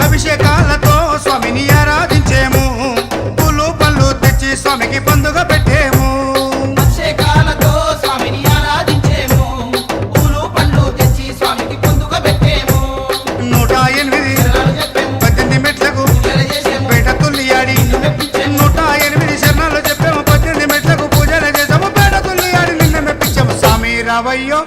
అభిషేకాలతో స్వామిని ఆరాధించేము, పూలు పళ్ళు తెచ్చి స్వామికి పండుగ పెట్టేము. అభిషేకాలతో స్వామిని ఆరాధించేము, పూలు పళ్ళు తెచ్చి స్వామికి పండుగ పెట్టేము. 108 మెట్లకు పేట తుల్లియాడి, 108 శరణాలు చెప్పాము, 18 మెట్లకు పూజలు చేసాము, పేట తుల్లియాడి నిన్న మెప్పించాము. స్వామి రావయ్యో